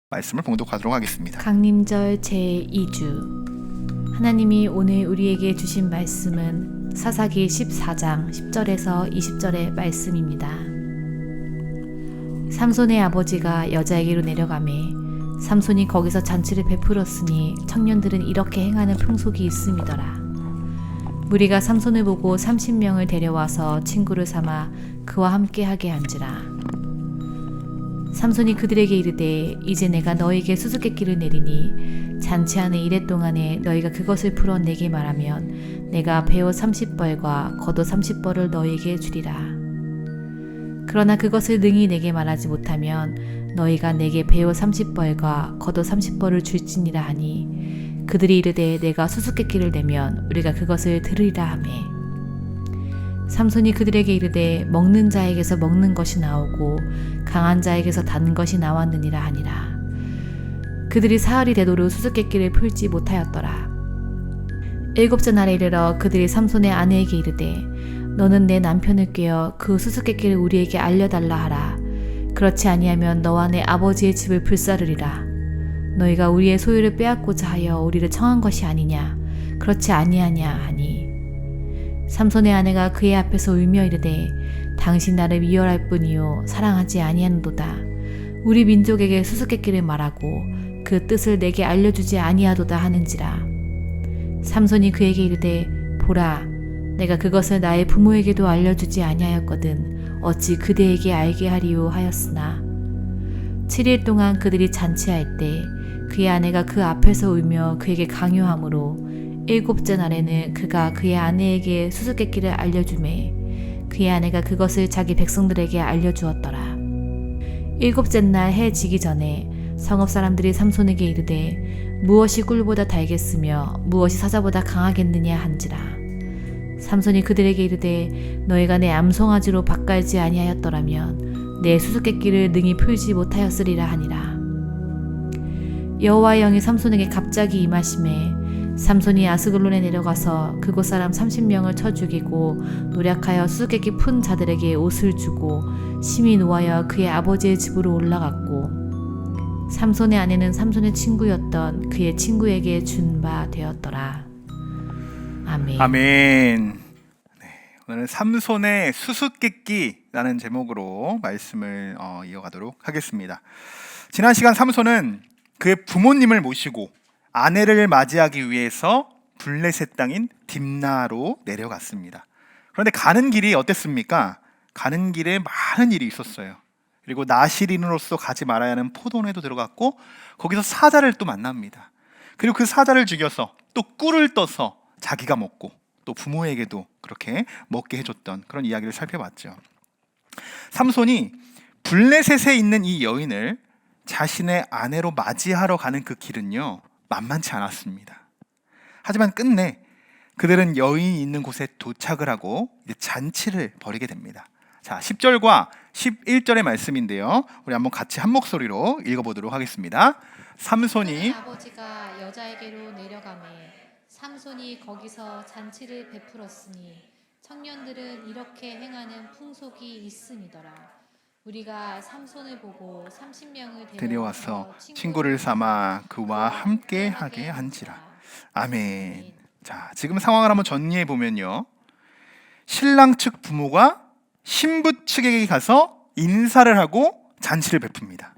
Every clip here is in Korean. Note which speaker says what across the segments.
Speaker 1: 말씀을 봉독하도록 하겠습니다.
Speaker 2: 강림절 제2주. 하나님이 오늘 우리에게 주신 말씀은 사사기 14장 10절에서 20절의 말씀입니다. 삼손의 아버지가 여자에게로 내려가매 삼손이 거기서 잔치를 베풀었으니 청년들은 이렇게 행하는 풍속이 있음이더라. 무리가 삼손을 보고 30명을 데려와서 친구를 삼아 그와 함께 하게 한지라. 삼손이 그들에게 이르되 이제 내가 너에게 수수께끼를 내리니 잔치하는 이래 동안에 너희가 그것을 풀어 내게 말하면 내가 베어 30벌과 겉옷 30벌을 너희에게 주리라. 그러나 그것을 능히 내게 말하지 못하면 너희가 내게 베어 30벌과 겉옷 30벌을 줄지니라 하니 그들이 이르되 내가 수수께끼를 내면 우리가 그것을 들으리라 하매 삼손이 그들에게 이르되 먹는 자에게서 먹는 것이 나오고 강한 자에게서 단 것이 나왔느니라 하니라. 그들이 사흘이 되도록 수수께끼를 풀지 못하였더라. 일곱째 날에 이르러 그들이 삼손의 아내에게 이르되 너는 내 남편을 꾀어 그 수수께끼를 우리에게 알려달라 하라. 그렇지 아니하면 너와 내 아버지의 집을 불사르리라. 너희가 우리의 소유를 빼앗고자 하여 우리를 청한 것이 아니냐. 그렇지 아니하냐 하니 삼손의 아내가 그의 앞에서 울며 이르되 당신 나를 미워할 뿐이요 사랑하지 아니하는도다. 우리 민족에게 수수께끼를 말하고 그 뜻을 내게 알려주지 아니하도다 하는지라. 삼손이 그에게 이르되 보라 내가 그것을 나의 부모에게도 알려주지 아니하였거든 어찌 그대에게 알게 하리요 하였으나 7일 동안 그들이 잔치할 때 그의 아내가 그 앞에서 울며 그에게 강요하므로 일곱째 날에는 그가 그의 아내에게 수수께끼를 알려주매 그의 아내가 그것을 자기 백성들에게 알려주었더라. 일곱째 날 해 지기 전에 성읍 사람들이 삼손에게 이르되 무엇이 꿀보다 달겠으며 무엇이 사자보다 강하겠느냐 한지라. 삼손이 그들에게 이르되 너희가 내 암송아지로 밭갈지 아니하였더라면 내 수수께끼를 능히 풀지 못하였으리라 하니라. 여호와의 영이 삼손에게 갑자기 임하심에 삼손이 아스글론에 내려가서 그곳 사람 30명을 쳐 죽이고 노략하여 수수께끼 푼 자들에게 옷을 주고 심히 노하여 그의 아버지의 집으로 올라갔고 삼손의 아내는 삼손의 친구였던 그의 친구에게 준 바 되었더라. 아멘.
Speaker 1: 아멘. 네, 오늘은 삼손의 수수께끼라는 제목으로 말씀을 이어가도록 하겠습니다. 지난 시간 삼손은 그의 부모님을 모시고 아내를 맞이하기 위해서 블레셋 땅인 딥나로 내려갔습니다. 그런데 가는 길이 어땠습니까? 가는 길에 많은 일이 있었어요. 그리고 나실인으로서 가지 말아야 하는 포도원에도 들어갔고 거기서 사자를 또 만납니다. 그리고 그 사자를 죽여서 또 꿀을 떠서 자기가 먹고 또 부모에게도 그렇게 먹게 해줬던 그런 이야기를 살펴봤죠. 삼손이 블레셋에 있는 이 여인을 자신의 아내로 맞이하러 가는 그 길은요 만만치 않았습니다. 하지만 끝내 그들은 여인이 있는 곳에 도착을 하고 이제 잔치를 벌이게 됩니다. 자, 10절과 11절의 말씀인데요. 우리 한번 같이 한 목소리로 읽어보도록 하겠습니다. 삼손이
Speaker 2: 아버지가 여자에게로 내려가매 삼손이 거기서 잔치를 베풀었으니 청년들은 이렇게 행하는 풍속이 있음이더라. 우리가 삼손을 보고 30명을
Speaker 1: 데려와서 친구를 삼아 그와 함께 하게 한지라. 아멘. 자, 지금 상황을 한번 정리해 보면요. 신랑 측 부모가 신부 측에게 가서 인사를 하고 잔치를 베풉니다.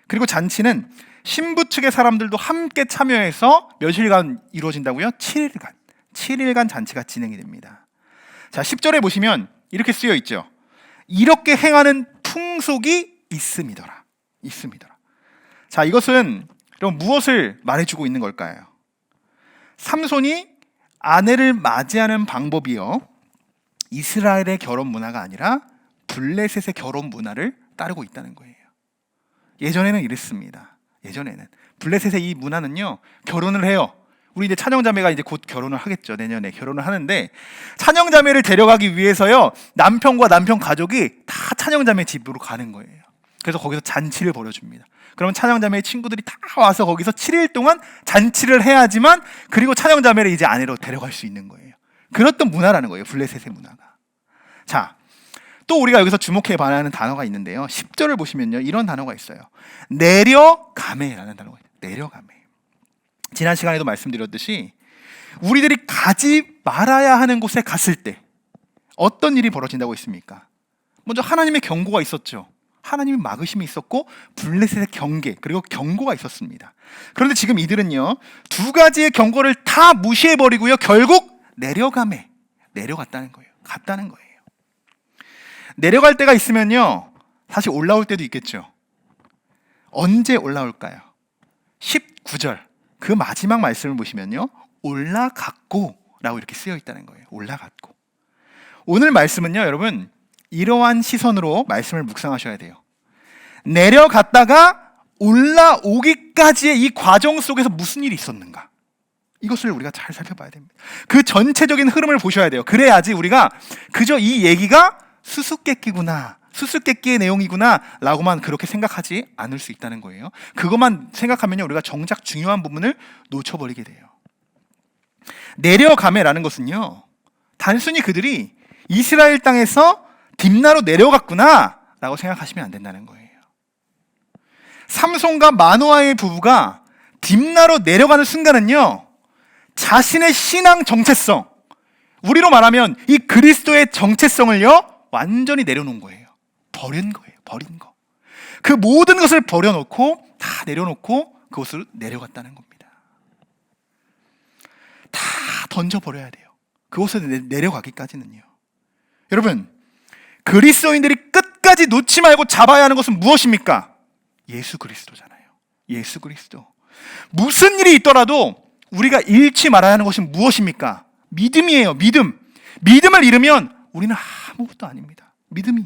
Speaker 1: 그리고 잔치는 신부 측의 사람들도 함께 참여해서 며칠간 이루어진다고요? 7일간 잔치가 진행이 됩니다. 자, 10절에 보시면 이렇게 쓰여 있죠. 이렇게 행하는 풍속이 있음이더라. 자, 이것은 그럼 무엇을 말해주고 있는 걸까요? 삼손이 아내를 맞이하는 방법이요 이스라엘의 결혼 문화가 아니라 블레셋의 결혼 문화를 따르고 있다는 거예요. 예전에는 이랬습니다. 예전에는 블레셋의 이 문화는요 결혼을 해요. 우리 이제 찬영자매가 이제 곧 결혼을 하겠죠. 내년에 결혼을 하는데 찬영자매를 데려가기 위해서요 남편과 남편 가족이 다 찬영자매 집으로 가는 거예요. 그래서 거기서 잔치를 벌여줍니다. 그러면 찬영자매의 친구들이 다 와서 거기서 7일 동안 잔치를 해야지만 그리고 찬영자매를 이제 아내로 데려갈 수 있는 거예요. 그랬던 문화라는 거예요. 블레셋의 문화가. 자, 또 우리가 여기서 주목해 봐야 하는 단어가 있는데요. 10절을 보시면요. 이런 단어가 있어요. 내려가매라는 단어가 있어요. 내려가매. 지난 시간에도 말씀드렸듯이 우리들이 가지 말아야 하는 곳에 갔을 때 어떤 일이 벌어진다고 했습니까? 먼저 하나님의 경고가 있었죠. 하나님의 막으심이 있었고 블레셋의 경계 그리고 경고가 있었습니다. 그런데 지금 이들은요. 두 가지의 경고를 다 무시해버리고요. 결국 내려갔다는 거예요. 갔다는 거예요. 내려갈 때가 있으면요. 다시 올라올 때도 있겠죠. 언제 올라올까요? 19절 그 마지막 말씀을 보시면요. 올라갔고 라고 이렇게 쓰여 있다는 거예요. 올라갔고. 오늘 말씀은요. 여러분 이러한 시선으로 말씀을 묵상하셔야 돼요. 내려갔다가 올라오기까지의 이 과정 속에서 무슨 일이 있었는가? 이것을 우리가 잘 살펴봐야 됩니다. 그 전체적인 흐름을 보셔야 돼요. 그래야지 우리가 그저 이 얘기가 수수께끼구나, 수수께끼의 내용이구나 라고만 그렇게 생각하지 않을 수 있다는 거예요. 그것만 생각하면요 우리가 정작 중요한 부분을 놓쳐버리게 돼요. 내려가매라는 것은요 단순히 그들이 이스라엘 땅에서 딥나로 내려갔구나 라고 생각하시면 안 된다는 거예요. 삼손과 마노아의 부부가 딥나로 내려가는 순간은요 자신의 신앙 정체성, 우리로 말하면 이 그리스도의 정체성을요 완전히 내려놓은 거예요. 버린 거예요. 버린 거. 그 모든 것을 버려놓고 다 내려놓고 그곳으로 내려갔다는 겁니다. 다 던져버려야 돼요. 그곳에 내려가기까지는요. 여러분 그리스도인들이 끝까지 놓지 말고 잡아야 하는 것은 무엇입니까? 예수 그리스도잖아요. 예수 그리스도. 무슨 일이 있더라도 우리가 잃지 말아야 하는 것이 무엇입니까? 믿음이에요. 믿음. 믿음을 잃으면 우리는 아무것도 아닙니다. 믿음이.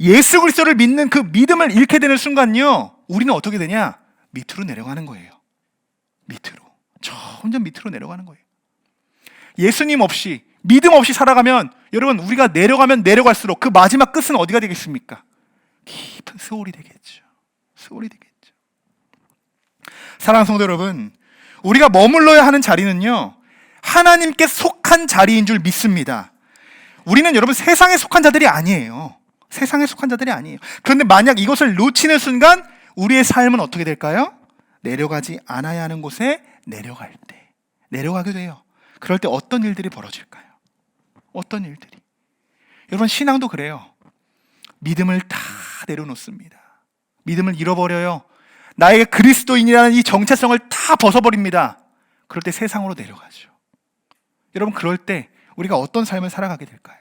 Speaker 1: 예수 그리스도를 믿는 그 믿음을 잃게 되는 순간요 우리는 어떻게 되냐? 밑으로 내려가는 거예요. 밑으로. 점점 밑으로 내려가는 거예요. 예수님 없이 믿음 없이 살아가면 여러분 우리가 내려가면 내려갈수록 그 마지막 끝은 어디가 되겠습니까? 깊은 스올이 되겠죠. 스올이 되겠죠. 사랑하는 성도 여러분, 우리가 머물러야 하는 자리는요 하나님께 속한 자리인 줄 믿습니다. 우리는 여러분 세상에 속한 자들이 아니에요. 세상에 속한 자들이 아니에요. 그런데 만약 이것을 놓치는 순간 우리의 삶은 어떻게 될까요? 내려가지 않아야 하는 곳에 내려갈 때 내려가게 돼요. 그럴 때 어떤 일들이 벌어질까요? 어떤 일들이? 여러분 신앙도 그래요. 믿음을 다 내려놓습니다. 믿음을 잃어버려요. 나에게 그리스도인이라는 이 정체성을 다 벗어버립니다. 그럴 때 세상으로 내려가죠. 여러분 그럴 때 우리가 어떤 삶을 살아가게 될까요?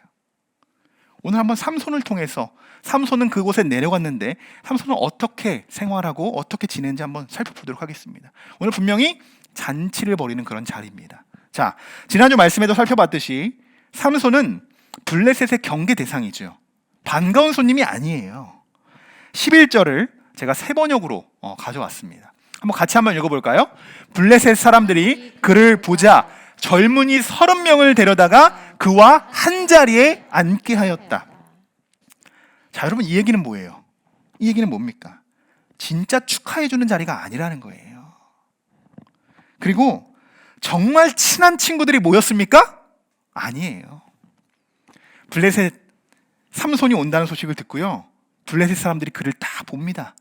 Speaker 1: 오늘 한번 삼손을 통해서 삼손은 그곳에 내려갔는데 삼손은 어떻게 생활하고 어떻게 지내는지 한번 살펴보도록 하겠습니다. 오늘 분명히 잔치를 벌이는 그런 자리입니다. 자, 지난주 말씀에도 살펴봤듯이 삼손은 블레셋의 경계 대상이죠. 반가운 손님이 아니에요. 11절을 제가 세 번역으로 가져왔습니다. 한번 같이 한번 읽어볼까요? 블레셋 사람들이 그를 보자 젊은이 30명을 데려다가 그와 한 자리에 앉게 하였다. 자, 여러분 이 얘기는 뭐예요? 이 얘기는 뭡니까? 진짜 축하해주는 자리가 아니라는 거예요. 그리고 정말 친한 친구들이 모였습니까? 아니에요. 블레셋 삼손이 온다는 소식을 듣고요 블레셋 사람들이 그를 다 봅니다.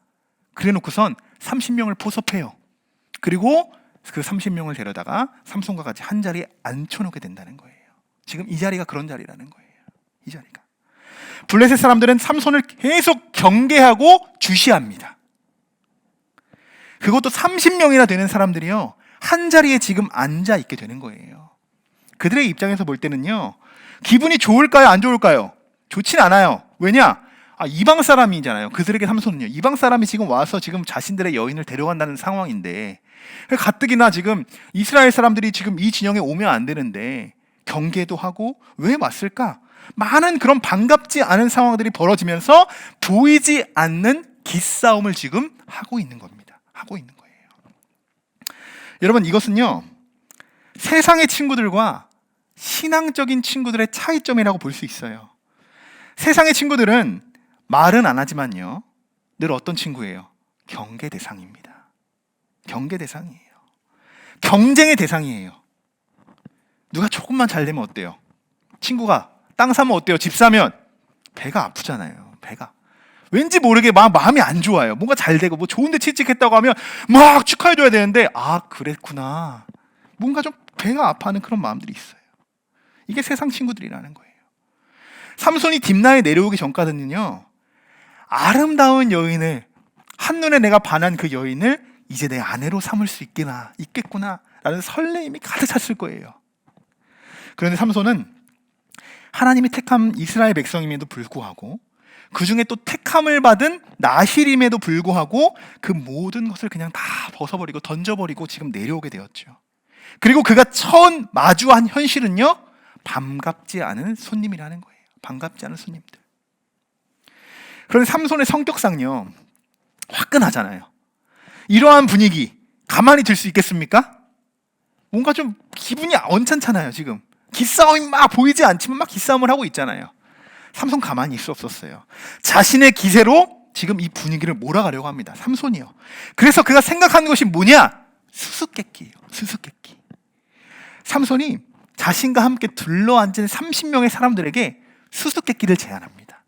Speaker 1: 그래 놓고선 30명을 포섭해요. 그리고 그 30명을 데려다가 삼손과 같이 한 자리에 앉혀놓게 된다는 거예요. 지금 이 자리가 그런 자리라는 거예요. 이 자리가. 블레셋 사람들은 삼손을 계속 경계하고 주시합니다. 그것도 30명이나 되는 사람들이요 한 자리에 지금 앉아 있게 되는 거예요. 그들의 입장에서 볼 때는요 기분이 좋을까요? 안 좋을까요? 좋진 않아요. 왜냐? 이방 사람이잖아요. 그들에게 삼손은요 이방 사람이 지금 와서 지금 자신들의 여인을 데려간다는 상황인데 가뜩이나 지금 이스라엘 사람들이 지금 이 진영에 오면 안 되는데 경계도 하고 왜 왔을까? 많은 그런 반갑지 않은 상황들이 벌어지면서 보이지 않는 기싸움을 지금 하고 있는 겁니다. 하고 있는 거예요. 여러분 이것은요 세상의 친구들과 신앙적인 친구들의 차이점이라고 볼 수 있어요. 세상의 친구들은 말은 안 하지만요 늘 어떤 친구예요? 경계 대상입니다. 경계 대상이에요. 경쟁의 대상이에요. 누가 조금만 잘 되면 어때요? 친구가 땅 사면 어때요? 집 사면 배가 아프잖아요. 배가 왠지 모르게 막 마음이 안 좋아요. 뭔가 잘 되고 뭐 좋은데 취직했다고 하면 막 축하해줘야 되는데 아 그랬구나. 뭔가 좀 배가 아파하는 그런 마음들이 있어요. 이게 세상 친구들이라는 거예요. 삼손이 딥나에 내려오기 전까지는요, 아름다운 여인을, 한눈에 내가 반한 그 여인을 이제 내 아내로 삼을 수 있겠구나 라는 설레임이 가득 찼을 거예요. 그런데 삼손은 하나님이 택한 이스라엘 백성임에도 불구하고, 그 중에 또 택함을 받은 나실임에도 불구하고 그 모든 것을 그냥 다 벗어버리고 던져버리고 지금 내려오게 되었죠. 그리고 그가 처음 마주한 현실은요, 반갑지 않은 손님이라는 거예요. 반갑지 않은 손님들. 그런데 삼손의 성격상요, 화끈하잖아요. 이러한 분위기 가만히 둘 수 있겠습니까? 뭔가 좀 기분이 언짢잖아요. 지금 기싸움이 막 보이지 않지만 막 기싸움을 하고 있잖아요. 삼손 가만히 있을 수 없었어요. 자신의 기세로 지금 이 분위기를 몰아가려고 합니다. 삼손이요. 그래서 그가 생각하는 것이 뭐냐? 수수께끼예요. 수수께끼. 삼손이 자신과 함께 둘러앉은 30명의 사람들에게 수수께끼를 제안합니다.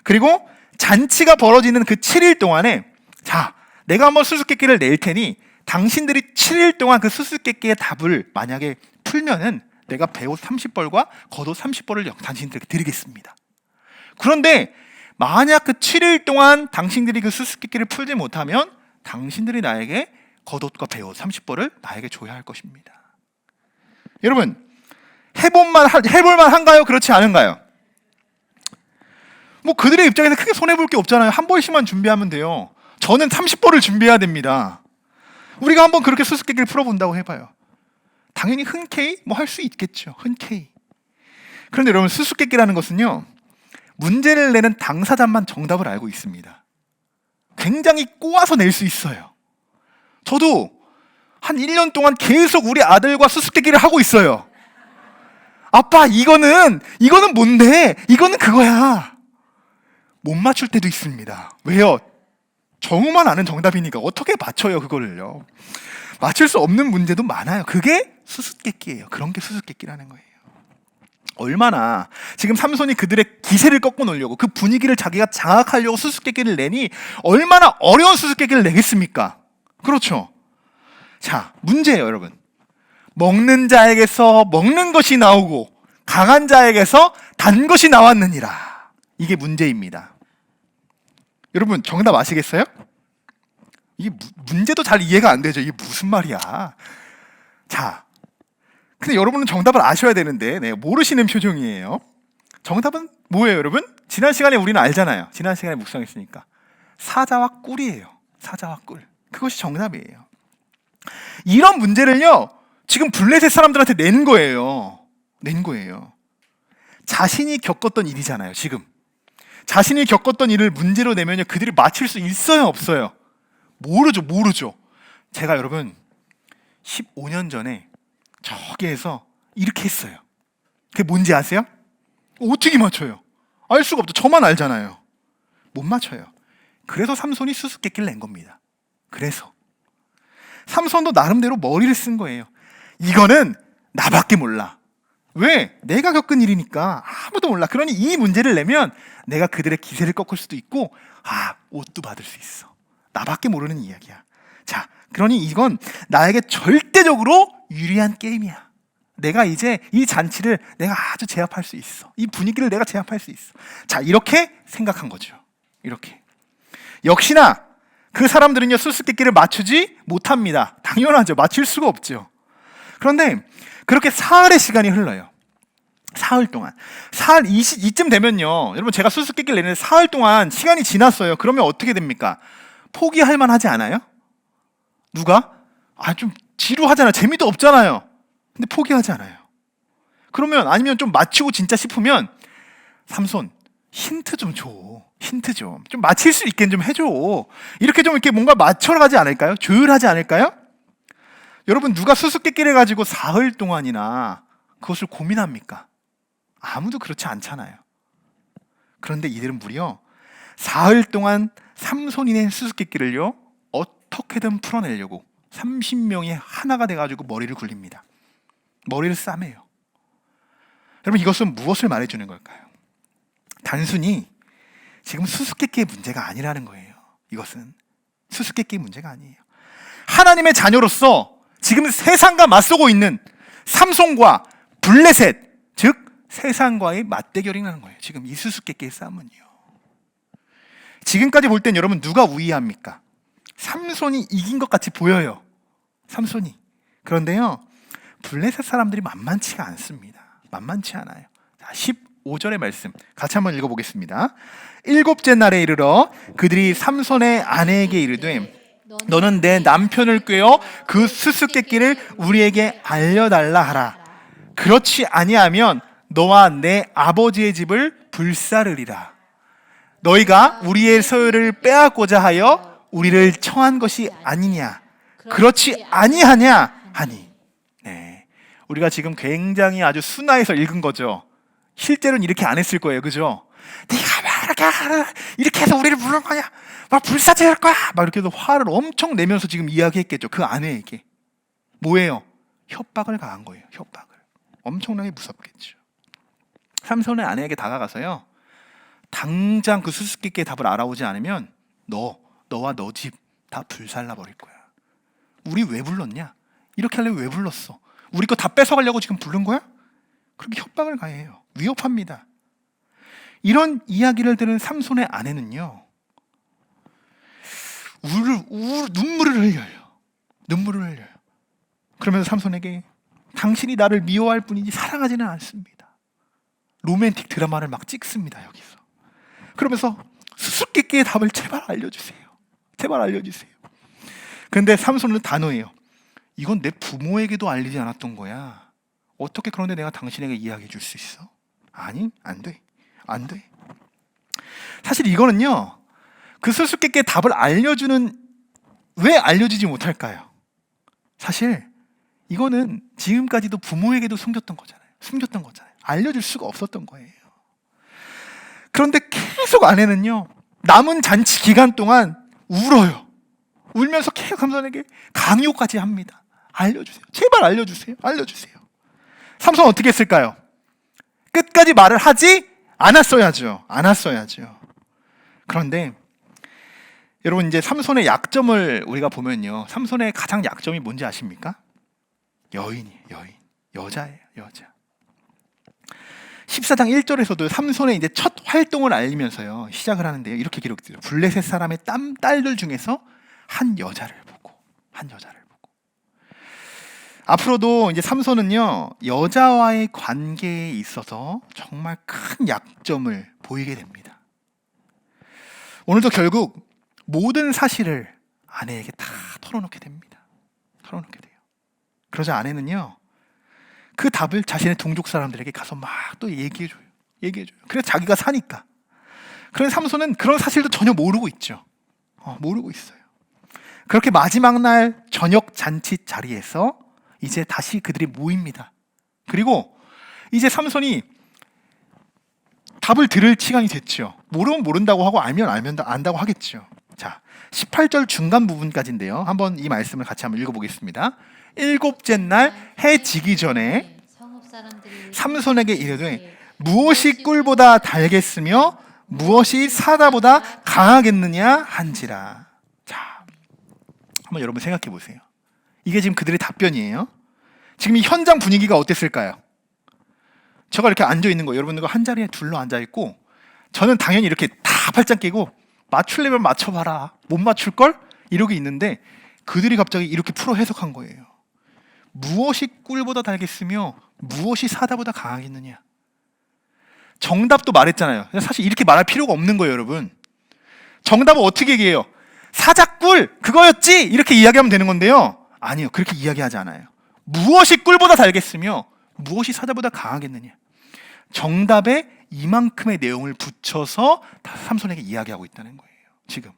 Speaker 1: 그리고 잔치가 벌어지는 그 7일 동안에, 자, 내가 한번 수수께끼를 낼 테니 당신들이 7일 동안 그 수수께끼의 답을 만약에 풀면은 내가 배옷 30벌과 겉옷 30벌을 당신들에게 드리겠습니다. 그런데 만약 그 7일 동안 당신들이 그 수수께끼를 풀지 못하면 당신들이 나에게 겉옷과 배옷 30벌을 나에게 줘야 할 것입니다. 여러분, 해볼만 한가요? 그렇지 않은가요? 뭐 그들의 입장에서 크게 손해볼 게 없잖아요. 한 벌씩만 준비하면 돼요. 저는 30벌을 준비해야 됩니다. 우리가 한번 그렇게 수수께끼를 풀어본다고 해봐요. 당연히 흔쾌히 뭐 할 수 있겠죠. 흔쾌히. 그런데 여러분, 수수께끼라는 것은요, 문제를 내는 당사자만 정답을 알고 있습니다. 굉장히 꼬아서 낼 수 있어요. 저도 한 1년 동안 계속 우리 아들과 수수께끼를 하고 있어요. 아빠, 이거는 뭔데? 이거는 그거야. 못 맞출 때도 있습니다. 왜요? 정우만 아는 정답이니까 어떻게 맞춰요, 그거를요. 맞출 수 없는 문제도 많아요. 그게 수수께끼예요. 그런 게 수수께끼라는 거예요. 얼마나 지금 삼손이 그들의 기세를 꺾어 놓으려고, 그 분위기를 자기가 장악하려고 수수께끼를 내니 얼마나 어려운 수수께끼를 내겠습니까? 그렇죠. 자, 문제예요, 여러분. 먹는 자에게서 먹는 것이 나오고 강한 자에게서 단 것이 나왔느니라. 이게 문제입니다. 여러분, 정답 아시겠어요? 이게 문제도 잘 이해가 안 되죠. 이게 무슨 말이야. 자, 근데 여러분은 정답을 아셔야 되는데 모르시는 표정이에요. 정답은 뭐예요, 여러분? 지난 시간에 우리는 알잖아요. 지난 시간에 묵상했으니까. 사자와 꿀이에요. 사자와 꿀. 그것이 정답이에요. 이런 문제를요, 지금 블레셋 사람들한테 낸 거예요. 낸 거예요. 자신이 겪었던 일이잖아요, 지금. 자신이 겪었던 일을 문제로 내면요, 그들이 맞힐 수 있어요, 없어요? 모르죠. 제가 여러분 15년 전에 저기에서 이렇게 했어요. 그게 뭔지 아세요? 어떻게 맞춰요? 알 수가 없죠. 저만 알잖아요. 못 맞춰요. 그래서 삼손이 수수께끼를 낸 겁니다. 그래서 삼손도 나름대로 머리를 쓴 거예요. 이거는 나밖에 몰라. 왜? 내가 겪은 일이니까 아무도 몰라. 그러니 이 문제를 내면 내가 그들의 기세를 꺾을 수도 있고, 옷도 받을 수 있어. 나밖에 모르는 이야기야. 자, 그러니 이건 나에게 절대적으로 유리한 게임이야. 내가 이제 이 잔치를 내가 아주 제압할 수 있어. 이 분위기를 내가 제압할 수 있어. 자, 이렇게 생각한 거죠. 이렇게. 역시나 그 사람들은요, 수수께끼를 맞추지 못합니다. 당연하죠. 맞출 수가 없죠. 그런데 그렇게 사흘의 시간이 흘러요. 사흘 동안. 사흘 이쯤 되면요, 여러분, 제가 수수께끼를 내는데 사흘 동안 시간이 지났어요. 그러면 어떻게 됩니까? 포기할 만하지 않아요? 누가? 좀 지루하잖아요. 재미도 없잖아요. 근데 포기하지 않아요. 그러면, 아니면 좀 맞추고 진짜 싶으면, 삼손, 힌트 좀 줘. 힌트 좀 맞힐 수 있게 좀 해줘. 이렇게 좀 이렇게 뭔가 맞춰가지 않을까요? 조율하지 않을까요? 여러분, 누가 수수께끼를 가지고 사흘 동안이나 그것을 고민합니까? 아무도 그렇지 않잖아요. 그런데 이들은 무려 사흘 동안 삼손이 낸 수수께끼를요, 어떻게든 풀어내려고 30명이 하나가 돼가지고 머리를 굴립니다. 머리를 싸매요. 여러분, 이것은 무엇을 말해주는 걸까요? 단순히 지금 수수께끼의 문제가 아니라는 거예요. 이것은 수수께끼의 문제가 아니에요. 하나님의 자녀로서 지금 세상과 맞서고 있는 삼손과 블레셋, 즉 세상과의 맞대결이라는 거예요. 지금 이 수수께끼의 싸움은요. 지금까지 볼 땐 여러분 누가 우위합니까? 삼손이 이긴 것 같이 보여요. 삼손이. 그런데요, 블레셋 사람들이 만만치가 않습니다. 만만치 않아요. 자, 15절의 말씀 같이 한번 읽어보겠습니다. 일곱째 날에 이르러 그들이 삼손의 아내에게 이르되 너는 내 남편을 꾀어 그 수수께끼를 우리에게 알려달라 하라. 그렇지 아니하면 너와 내 아버지의 집을 불사르리라. 너희가 우리의 소유를 빼앗고자 하여 우리를 청한 것이 아니냐. 그렇지 아니하냐 하니. 네, 우리가 지금 굉장히 아주 순화해서 읽은 거죠. 실제로는 이렇게 안 했을 거예요. 그죠? 네가 막 이렇게 해서 우리를 부른 거냐, 막 불사질할 거야, 막 이렇게 해서 화를 엄청 내면서 지금 이야기했겠죠. 그 아내에게 뭐예요? 협박을 가한 거예요. 협박을. 엄청나게 무섭겠죠. 삼손의 아내에게 다가가서요, 당장 그 수수께끼의 답을 알아오지 않으면 너와 너 집 다 불살라 버릴 거야. 우리 왜 불렀냐? 이렇게 하려면 왜 불렀어? 우리 거 다 뺏어가려고 지금 부른 거야? 그렇게 협박을 가해요. 위협합니다. 이런 이야기를 들은 삼손의 아내는요, 눈물을 흘려요. 눈물을 흘려요. 그러면서 삼손에게 당신이 나를 미워할 뿐이지 사랑하지는 않습니다. 로맨틱 드라마를 막 찍습니다. 여기서. 그러면서 수수께끼의 답을 제발 알려주세요. 제발 알려주세요. 근데 삼손은 단호해요. 이건 내 부모에게도 알리지 않았던 거야. 어떻게 그런데 내가 당신에게 이야기해 줄 수 있어? 아니, 안 돼. 안 돼. 사실 이거는요, 그 수수께끼의 답을 왜 알려주지 못할까요? 사실 이거는 지금까지도 부모에게도 숨겼던 거잖아요. 알려줄 수가 없었던 거예요. 그런데 계속 아내는요, 남은 잔치 기간 동안 울어요. 울면서 계속 삼손에게 강요까지 합니다. 알려주세요. 제발 알려주세요. 알려주세요. 삼손은 어떻게 했을까요? 끝까지 말을 하지 않았어야죠. 그런데 여러분, 이제 삼손의 약점을 우리가 보면요, 삼손의 가장 약점이 뭔지 아십니까? 여자예요. 여자. 14장 1절에서도 삼손의 이제 첫 활동을 알리면서요, 시작을 하는데요, 이렇게 기록돼요. 블레셋 사람의 딸들 중에서 한 여자를 보고. 앞으로도 이제 삼손은요, 여자와의 관계에 있어서 정말 큰 약점을 보이게 됩니다. 오늘도 결국 모든 사실을 아내에게 다 털어놓게 됩니다. 털어놓게 돼요. 그러자 아내는요, 그 답을 자신의 동족 사람들에게 가서 막 또 얘기해줘요. 그래서 자기가 사니까. 그래서 삼손은 그런 사실도 전혀 모르고 있죠. 모르고 있어요. 그렇게 마지막 날 저녁 잔치 자리에서 이제 다시 그들이 모입니다. 그리고 이제 삼손이 답을 들을 시간이 됐죠. 모르면 모른다고 하고 알면 안다고 하겠죠. 자, 18절 중간 부분까지인데요. 한번 이 말씀을 같이 한번 읽어보겠습니다. 일곱째 날 해 지기 전에 삼손에게 이르되 무엇이 꿀보다 달겠으며 무엇이 사다보다 강하겠느냐 한지라. 자, 한번 여러분 생각해 보세요. 이게 지금 그들의 답변이에요. 지금 이 현장 분위기가 어땠을까요? 제가 이렇게 앉아 있는 거, 여러분들과 한 자리에 둘러 앉아 있고, 저는 당연히 이렇게 다 팔짱 끼고 맞출려면 맞춰봐라, 못 맞출걸? 이러고 있는데 그들이 갑자기 이렇게 풀어 해석한 거예요. 무엇이 꿀보다 달겠으며 무엇이 사다보다 강하겠느냐. 정답도 말했잖아요. 사실 이렇게 말할 필요가 없는 거예요, 여러분. 정답은 어떻게 얘기해요? 사자꿀 그거였지, 이렇게 이야기하면 되는 건데요, 아니요, 그렇게 이야기하지 않아요. 무엇이 꿀보다 달겠으며 무엇이 사자보다 강하겠느냐. 정답에 이만큼의 내용을 붙여서 삼손에게 이야기하고 있다는 거예요. 지금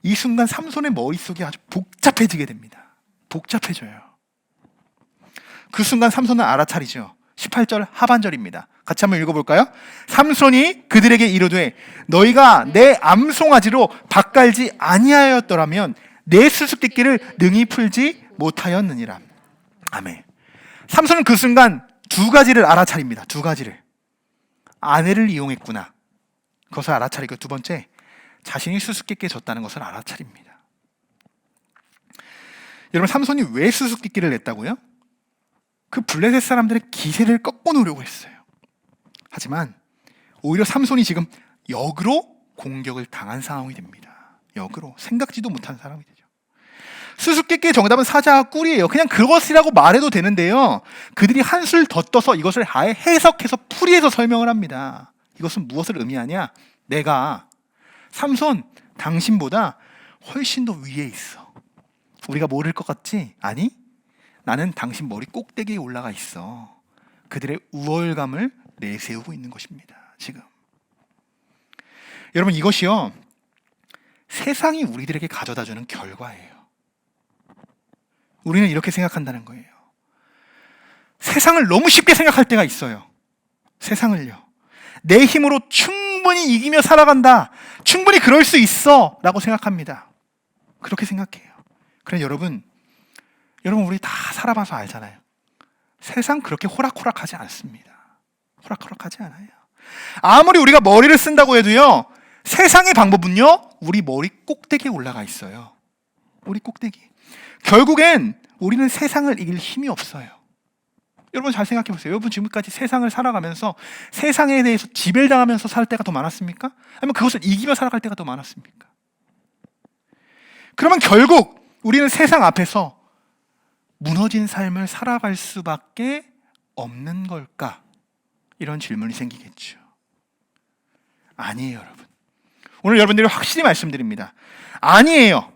Speaker 1: 이 순간 삼손의 머릿속이 아주 복잡해지게 됩니다. 복잡해져요. 그 순간 삼손은 알아차리죠. 18절 하반절입니다. 같이 한번 읽어볼까요? 삼손이 그들에게 이르되 너희가 내 암송아지로 밭갈지 아니하였더라면 내 수수께끼를 능히 풀지 못하였느니라. 아멘. 삼손은 그 순간 두 가지를 알아차립니다. 두 가지를. 아내를 이용했구나. 그것을 알아차리고 두 번째, 자신이 수수께끼에 졌다는 것을 알아차립니다. 여러분, 삼손이 왜 수수께끼를 냈다고요? 그 블레셋 사람들의 기세를 꺾어놓으려고 했어요. 하지만 오히려 삼손이 지금 역으로 공격을 당한 상황이 됩니다. 역으로 생각지도 못한 사람이 되죠. 수수께끼의 정답은 사자와 꿀이에요. 그냥 그것이라고 말해도 되는데요, 그들이 한술 더 떠서 이것을 아예 해석해서 풀이해서 설명을 합니다. 이것은 무엇을 의미하냐? 내가 삼손, 당신보다 훨씬 더 위에 있어. 우리가 모를 것 같지? 아니, 나는 당신 머리 꼭대기에 올라가 있어. 그들의 우월감을 내세우고 있는 것입니다. 지금 여러분, 이것이요, 세상이 우리들에게 가져다주는 결과예요. 우리는 이렇게 생각한다는 거예요. 세상을 너무 쉽게 생각할 때가 있어요. 세상을요, 내 힘으로 충분히 이기며 살아간다, 충분히 그럴 수 있어 라고 생각합니다. 그렇게 생각해요. 그래, 여러분 우리 다 살아봐서 알잖아요. 세상 그렇게 호락호락하지 않습니다. 호락호락하지 않아요. 아무리 우리가 머리를 쓴다고 해도요, 세상의 방법은요, 우리 머리 꼭대기에 올라가 있어요. 우리 꼭대기. 결국엔 우리는 세상을 이길 힘이 없어요. 여러분 잘 생각해 보세요. 여러분 지금까지 세상을 살아가면서 세상에 대해서 지배당하면서 살 때가 더 많았습니까? 아니면 그것을 이기며 살아갈 때가 더 많았습니까? 그러면 결국 우리는 세상 앞에서 무너진 삶을 살아갈 수밖에 없는 걸까? 이런 질문이 생기겠죠. 아니에요, 여러분. 오늘 여러분들이 확실히 말씀드립니다. 아니에요.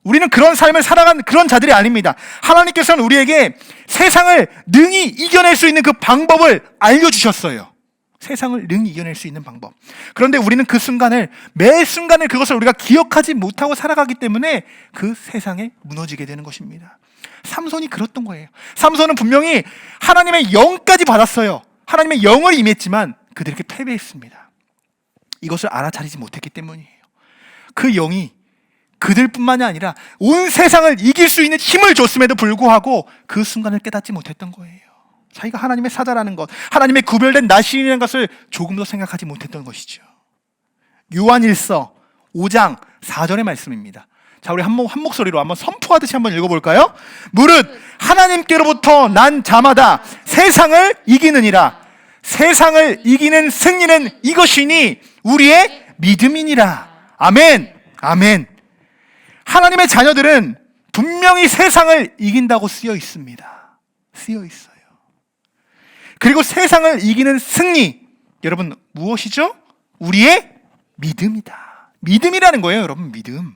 Speaker 1: 우리는 그런 삶을 살아간 그런 자들이 아닙니다. 하나님께서는 우리에게 세상을 능히 이겨낼 수 있는 그 방법을 알려주셨어요. 세상을 능히 이겨낼 수 있는 방법. 그런데 우리는 그 순간을, 매 순간을 그것을 우리가 기억하지 못하고 살아가기 때문에 그 세상에 무너지게 되는 것입니다. 삼손이 그랬던 거예요. 삼손은 분명히 하나님의 영까지 받았어요. 하나님의 영을 임했지만 그들에게 패배했습니다. 이것을 알아차리지 못했기 때문이에요. 그 영이 그들뿐만이 아니라 온 세상을 이길 수 있는 힘을 줬음에도 불구하고 그 순간을 깨닫지 못했던 거예요. 자기가 하나님의 사자라는 것, 하나님의 구별된 나신이라는 것을 조금도 생각하지 못했던 것이죠. 요한일서 5장 4절의 말씀입니다. 자, 우리 한 목소리로 한번 선포하듯이 한번 읽어볼까요? 무릇 하나님께로부터 난 자마다 세상을 이기느니라. 세상을 이기는 승리는 이것이니 우리의 믿음이니라. 아멘. 아멘. 하나님의 자녀들은 분명히 세상을 이긴다고 쓰여 있습니다. 쓰여 있어요. 그리고 세상을 이기는 승리, 여러분 무엇이죠? 우리의 믿음이다. 믿음이라는 거예요, 여러분. 믿음.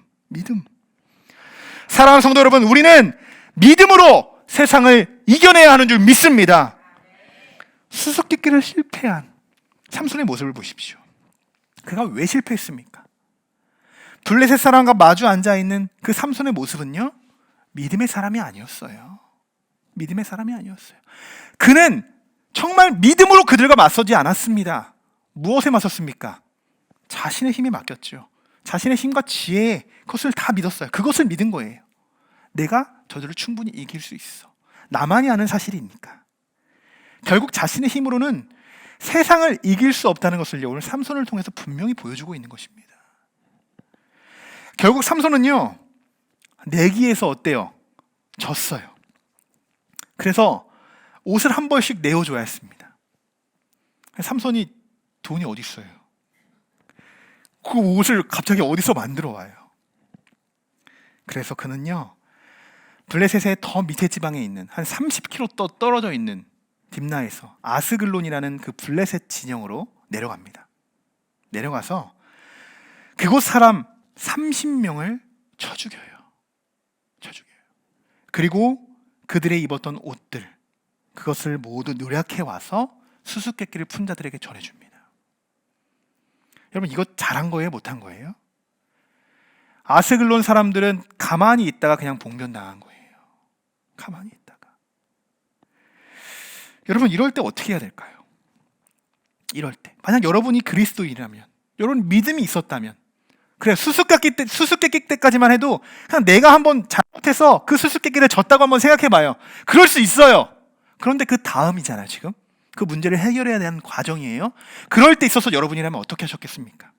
Speaker 1: 사랑하는 성도 여러분, 우리는 믿음으로 세상을 이겨내야 하는 줄 믿습니다. 수수께끼를 실패한 삼손의 모습을 보십시오. 그가 왜 실패했습니까? 블레셋 사람과 마주 앉아있는 그 삼손의 모습은요, 믿음의 사람이 아니었어요. 믿음의 사람이 아니었어요. 그는 정말 믿음으로 그들과 맞서지 않았습니다. 무엇에 맞섰습니까? 자신의 힘에 맡겼죠. 자신의 힘과 지혜, 그것을 다 믿었어요. 그것을 믿은 거예요. 내가 저들을 충분히 이길 수 있어. 나만이 아는 사실이니까. 결국 자신의 힘으로는 세상을 이길 수 없다는 것을 오늘 삼손을 통해서 분명히 보여주고 있는 것입니다. 결국 삼손은요, 내기에서 어때요? 졌어요. 그래서 옷을 한 벌씩 내어줘야 했습니다. 삼손이 돈이 어디 있어요? 그 옷을 갑자기 어디서 만들어 와요? 그래서 그는요, 블레셋의 더 밑에 지방에 있는 한 30km 떨어져 있는 딥나에서 아스글론이라는 그 블레셋 진영으로 내려갑니다. 내려가서 그곳 사람 30명을 쳐 죽여요. 그리고 그들의 입었던 옷들, 그것을 모두 노력해 와서 수수께끼를 푼 자들에게 전해줍니다. 여러분, 이거 잘한 거예요? 못한 거예요? 아스글론 사람들은 가만히 있다가 그냥 봉변당한 거예요. 가만히 있다가. 여러분, 이럴 때 어떻게 해야 될까요? 이럴 때 만약 여러분이 그리스도인이라면, 여러분 믿음이 있었다면, 그래, 수수께끼 때까지만 해도 그냥 내가 한번 잘못해서 그 수수께끼를 졌다고 한번 생각해봐요. 그럴 수 있어요. 그런데 그 다음이잖아요. 지금 그 문제를 해결해야 되는 과정이에요. 그럴 때 있어서 여러분이라면 어떻게 하셨겠습니까?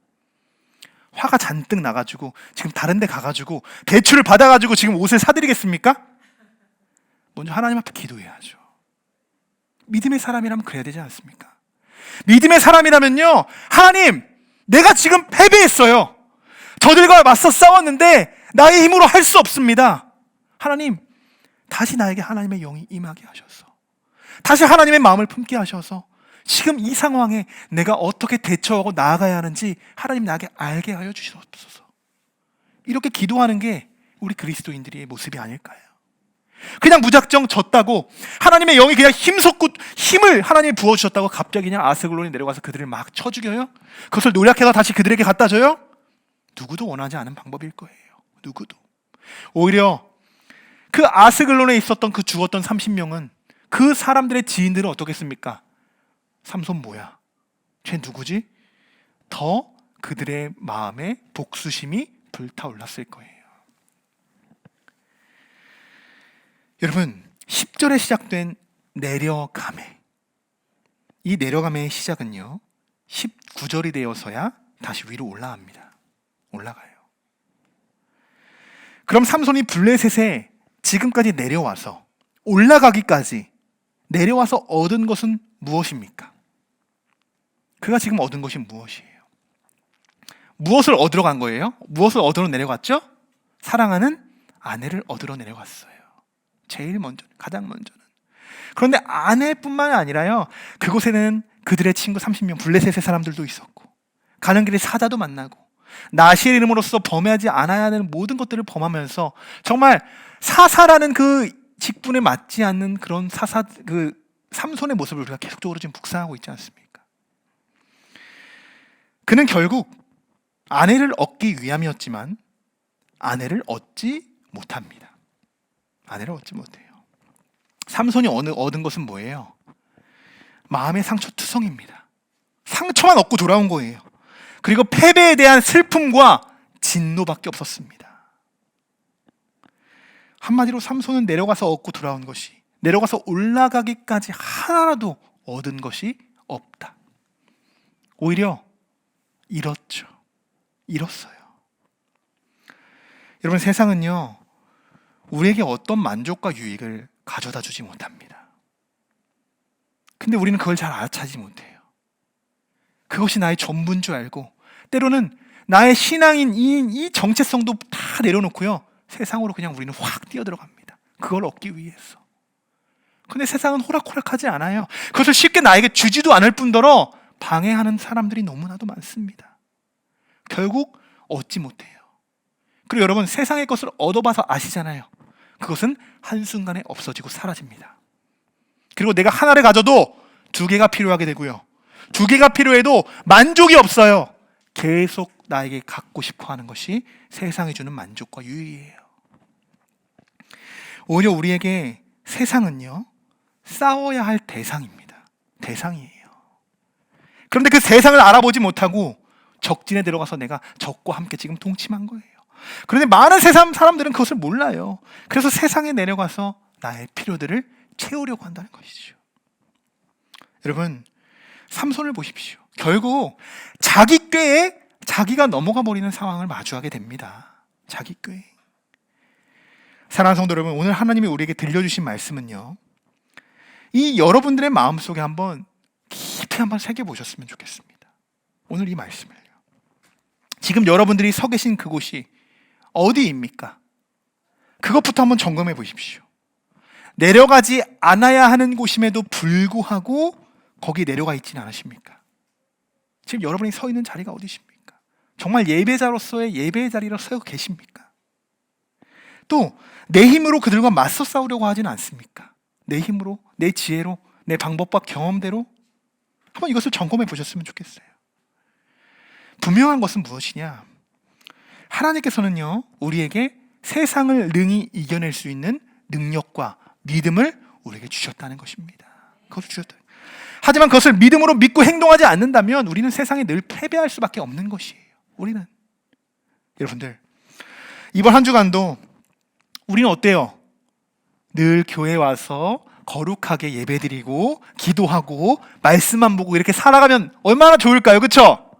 Speaker 1: 화가 잔뜩 나가지고 지금 다른 데 가가지고 대출을 받아가지고 지금 옷을 사드리겠습니까? 먼저 하나님 앞에 기도해야죠. 믿음의 사람이라면 그래야 되지 않습니까? 믿음의 사람이라면요, 하나님, 내가 지금 패배했어요. 저들과 맞서 싸웠는데 나의 힘으로 할 수 없습니다. 하나님, 다시 나에게 하나님의 영이 임하게 하셔서, 다시 하나님의 마음을 품게 하셔서 지금 이 상황에 내가 어떻게 대처하고 나아가야 하는지 하나님 나에게 알게 하여 주시옵소서. 이렇게 기도하는 게 우리 그리스도인들의 모습이 아닐까요? 그냥 무작정 졌다고, 하나님의 영이 그냥 힘쏟고 힘을 하나님이 부어주셨다고 갑자기 그냥 아스글론이 내려가서 그들을 막 쳐 죽여요? 그것을 노력해서 다시 그들에게 갖다 줘요? 누구도 원하지 않은 방법일 거예요. 누구도. 오히려 그 아스글론에 있었던 그 죽었던 30명은 그 사람들의 지인들은 어떻겠습니까? 삼손 뭐야? 쟤 누구지? 더 그들의 마음에 복수심이 불타올랐을 거예요. 여러분, 10절에 시작된 내려가매, 이 내려가매의 시작은요 19절이 되어서야 다시 위로 올라가요. 그럼 삼손이 블레셋에 지금까지 내려와서 올라가기까지 내려와서 얻은 것은 무엇입니까? 그가 지금 얻은 것이 무엇이에요? 무엇을 얻으러 간 거예요? 무엇을 얻으러 내려갔죠? 사랑하는 아내를 얻으러 내려갔어요. 제일 먼저, 가장 먼저는. 그런데 아내뿐만 아니라요, 그곳에는 그들의 친구 30명 블레셋의 사람들도 있었고, 가는 길에 사자도 만나고, 나시의 이름으로써 범하지 않아야 하는 모든 것들을 범하면서 정말 사사라는 그 직분에 맞지 않는 그런 그 삼손의 모습을 우리가 계속적으로 지금 묵상하고 있지 않습니까? 그는 결국 아내를 얻기 위함이었지만 아내를 얻지 못합니다. 아내를 얻지 못해요. 삼손이 얻은 것은 뭐예요? 마음의 상처투성입니다. 상처만 얻고 돌아온 거예요. 그리고 패배에 대한 슬픔과 진노밖에 없었습니다. 한마디로 삼손은 내려가서 얻고 돌아온 것이, 내려가서 올라가기까지 하나라도 얻은 것이 없다. 오히려 잃었죠. 잃었어요. 여러분, 세상은요 우리에게 어떤 만족과 유익을 가져다 주지 못합니다. 근데 우리는 그걸 잘 알아차리지 못해요. 그것이 나의 전부인 줄 알고, 때로는 나의 신앙인 이 정체성도 다 내려놓고요 세상으로 그냥 우리는 확 뛰어들어갑니다. 그걸 얻기 위해서. 근데 세상은 호락호락하지 않아요. 그것을 쉽게 나에게 주지도 않을 뿐더러 방해하는 사람들이 너무나도 많습니다. 결국 얻지 못해요. 그리고 여러분, 세상의 것을 얻어봐서 아시잖아요. 그것은 한순간에 없어지고 사라집니다. 그리고 내가 하나를 가져도 두 개가 필요하게 되고요, 두 개가 필요해도 만족이 없어요. 계속 나에게 갖고 싶어 하는 것이 세상이 주는 만족과 유익이에요. 오히려 우리에게 세상은요 싸워야 할 대상입니다. 대상이에요. 그런데 그 세상을 알아보지 못하고 적진에 들어가서 내가 적과 함께 지금 동침한 거예요. 그런데 많은 세상 사람들은 그것을 몰라요. 그래서 세상에 내려가서 나의 필요들을 채우려고 한다는 것이죠. 여러분, 삼손을 보십시오. 결국 자기 꾀에 자기가 넘어가 버리는 상황을 마주하게 됩니다. 자기 꾀에. 사랑하는 성도 여러분, 오늘 하나님이 우리에게 들려주신 말씀은요 이 여러분들의 마음속에 한번 깊이 한번 새겨보셨으면 좋겠습니다. 오늘 이 말씀을요, 지금 여러분들이 서 계신 그곳이 어디입니까? 그것부터 한번 점검해 보십시오. 내려가지 않아야 하는 곳임에도 불구하고 거기 내려가 있지는 않으십니까? 지금 여러분이 서 있는 자리가 어디십니까? 정말 예배자로서의 예배의 자리로 서 계십니까? 또 내 힘으로 그들과 맞서 싸우려고 하지는 않습니까? 내 힘으로, 내 지혜로, 내 방법과 경험대로 한번 이것을 점검해 보셨으면 좋겠어요. 분명한 것은 무엇이냐? 하나님께서는요 우리에게 세상을 능히 이겨낼 수 있는 능력과 믿음을 우리에게 주셨다는 것입니다. 그것을 주셨다. 하지만 그것을 믿음으로 믿고 행동하지 않는다면 우리는 세상에 늘 패배할 수밖에 없는 것이에요. 우리는. 여러분들, 이번 한 주간도 우리는 어때요? 늘 교회에 와서 거룩하게 예배드리고 기도하고 말씀만 보고 이렇게 살아가면 얼마나 좋을까요? 그렇죠?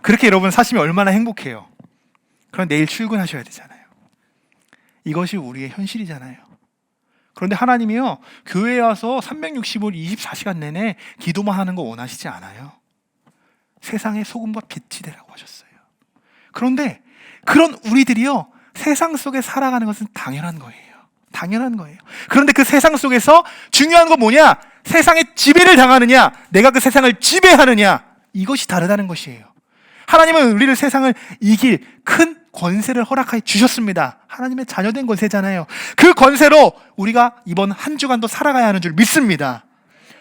Speaker 1: 그렇게 여러분 사시면 얼마나 행복해요. 그럼 내일 출근하셔야 되잖아요. 이것이 우리의 현실이잖아요. 그런데 하나님이요, 교회에 와서 365일 24시간 내내 기도만 하는 거 원하시지 않아요. 세상의 소금과 빛이 되라고 하셨어요. 그런데 그런 우리들이요, 세상 속에 살아가는 것은 당연한 거예요. 당연한 거예요. 그런데 그 세상 속에서 중요한 건 뭐냐? 세상에 지배를 당하느냐, 내가 그 세상을 지배하느냐, 이것이 다르다는 것이에요. 하나님은 우리를 세상을 이길 큰 권세를 허락하여 주셨습니다. 하나님의 자녀된 권세잖아요. 그 권세로 우리가 이번 한 주간도 살아가야 하는 줄 믿습니다.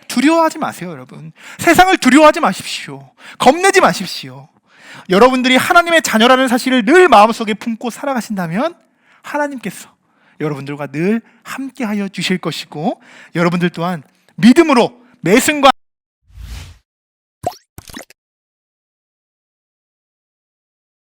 Speaker 1: 두려워하지 마세요, 여러분. 세상을 두려워하지 마십시오. 겁내지 마십시오. 여러분들이 하나님의 자녀라는 사실을 늘 마음속에 품고 살아가신다면 하나님께서 여러분들과 늘 함께하여 주실 것이고, 여러분들 또한 믿음으로 매 순간